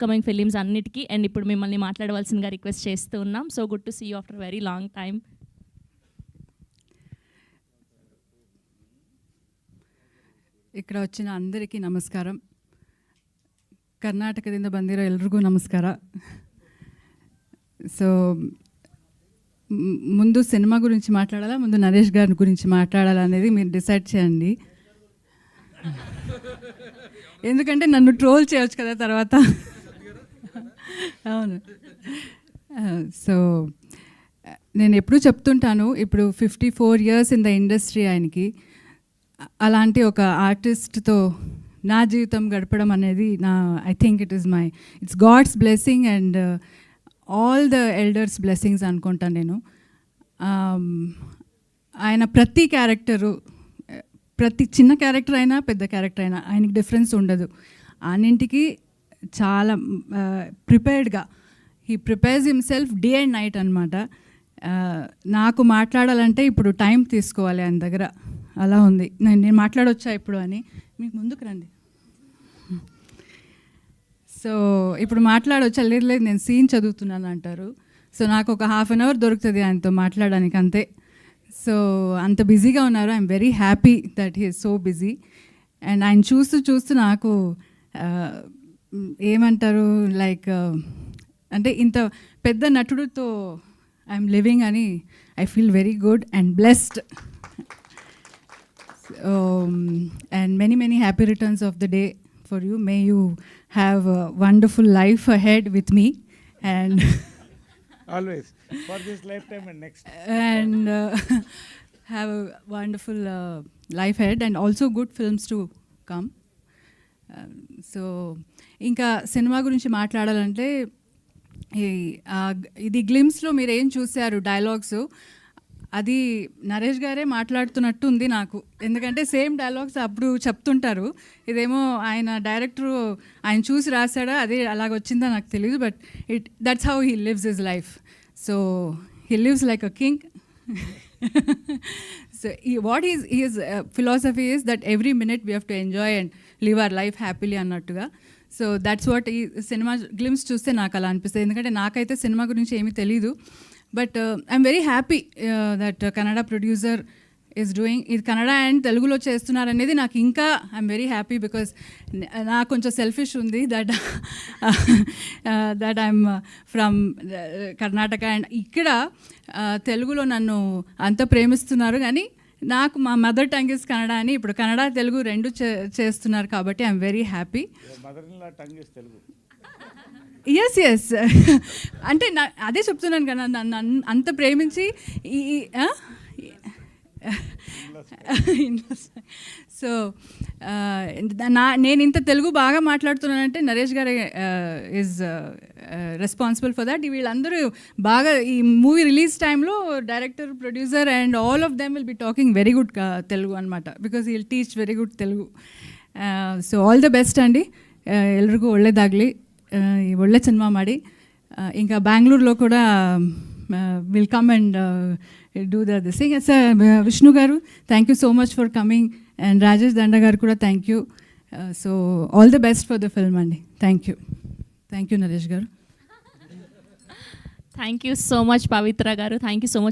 Upcoming films అన్నిటికీ. And ఇప్పుడు మిమ్మల్ని మాట్లాడవలసిందిగా రిక్వెస్ట్ చేస్తూ ఉన్నాం. So good to see you after very long time. ఇక్కడ వచ్చిన అందరికీ ನಮಸ್ಕಾರ. ಕರ್ನಾಟಕದಿಂದ ಬಂದಿರೋ ಎಲ್ರಿಗೂ ನಮಸ್ಕಾರ. సో ముందు సినిమా గురించి మాట్లాడాలా, ముందు నరేష్ గారి గురించి మాట్లాడాలా అనేది మీరు డిసైడ్ చేయండి. ఎందుకంటే నన్ను ట్రోల్ చేయవచ్చు కదా తర్వాత. అవును. సో నేను ఎప్పుడూ చెప్తుంటాను, ఇప్పుడు 54 years ఇన్ ద ఇండస్ట్రీ ఆయనకి. అలాంటి ఒక ఆర్టిస్ట్తో నా జీవితం గడపడం అనేది I think it's God's blessing and all the elders blessings అనుకుంటాను నేను. ఆయన ప్రతి క్యారెక్టరు, ప్రతి చిన్న క్యారెక్టర్ అయినా పెద్ద క్యారెక్టర్ అయినా ఆయనకి డిఫరెన్స్ ఉండదు. అన్నింటికి చాలా ప్రిపేర్డ్గా he prepares himself day and night అనమాట. నాకు మాట్లాడాలంటే ఇప్పుడు టైం తీసుకోవాలి ఆయన దగ్గర, అలా ఉంది. నేను మాట్లాడొచ్చా ఇప్పుడు అని, మీకు ముందుకు రండి. సో ఇప్పుడు మాట్లాడొచ్చా? లేదు లేదు నేను సీన్ చదువుతున్నాను అంటారు. సో నాకు ఒక 1/2 hour దొరుకుతుంది ఆయనతో మాట్లాడడానికి అంతే. సో అంత బిజీగా ఉన్నారు. I'm very happy that he is so busy. And ఆయన చూస్తూ చూస్తూ నాకు ఏమంటారు, లైక్ అంటే ఇంత పెద్ద నటుడితో ఐఎమ్ లివింగ్ అని I feel very good and blessed. And many happy returns of the day for you. May you have a wonderful life ahead with me, and always for this lifetime and next, and have a wonderful life ahead and also good films to come. So ఇంకా cinema గురించి మాట్లాడాలంటే ఇది గ్లిమ్స్లో మీరు ఏం చూశారు dialogues, అది నరేష్ గారే మాట్లాడుతున్నట్టు ఉంది నాకు. ఎందుకంటే సేమ్ డైలాగ్స్ అప్పుడు చెప్తుంటారు. ఇదేమో ఆయన డైరెక్టరు ఆయన చూసి రాశాడా, అదే అలాగొచ్చిందా నాకు తెలియదు. But that's how he lives his life. So he lives like a king. So what he's philosophy is that every minute we have to enjoy and live our life happily అన్నట్టుగా. So that's what ఈ cinema glimpse చూస్తే నాకు అలా అనిపిస్తుంది. ఎందుకంటే నాకైతే cinema గురించి ఏమీ తెలీదు. But I'm very happy that Kannada producer is doing ఇది. కన్నడ అండ్ తెలుగులో చేస్తున్నారనేది నాకు ఇంకా ఐఎమ్ వెరీ హ్యాపీ. బికాస్ నాకు కొంచెం సెల్ఫిష్ ఉంది that I'm from Karnataka and ఇక్కడ తెలుగులో నన్ను అంత ప్రేమిస్తున్నారు. కానీ నాకు మా మదర్ టంగ్ ఇస్ కన్నడ అని ఇప్పుడు కన్నడ తెలుగు రెండు చేస్తున్నారు కాబట్టి ఐఎమ్ వెరీ హ్యాపీ. ఎస్ అంటే అదే చెప్తున్నాను కదా, నన్ను అంత ప్రేమించి సో నేను ఇంత తెలుగు బాగా మాట్లాడుతున్నానంటే నరేష్ గారు ఈజ్ రెస్పాన్సిబుల్ ఫర్ దట్. వీళ్ళందరూ బాగా ఈ మూవీ రిలీజ్ టైంలో director, producer and all of them will be talking very good Telugu అనమాట. Because he will teach very good Telugu. So all the best ಅಂడి. ಎಲ್ರಿಗೂ ಒಳ್ಳೆಯದಾಗಲಿ, ಒಳ್ಳೆ ಸಿನಿಮಾ ಮಾಡಿ. ఇంకా బెంగళూరులో కూడా will come and do this thing. Vishnu garu thank you so much for coming and Rajesh Danda garu కూడా thank you. So all the best for the film అండి. థ్యాంక్ యూ నరేష్ గారు. థ్యాంక్ యూ సో మచ్ పవిత్ర గారు. Thank you so much.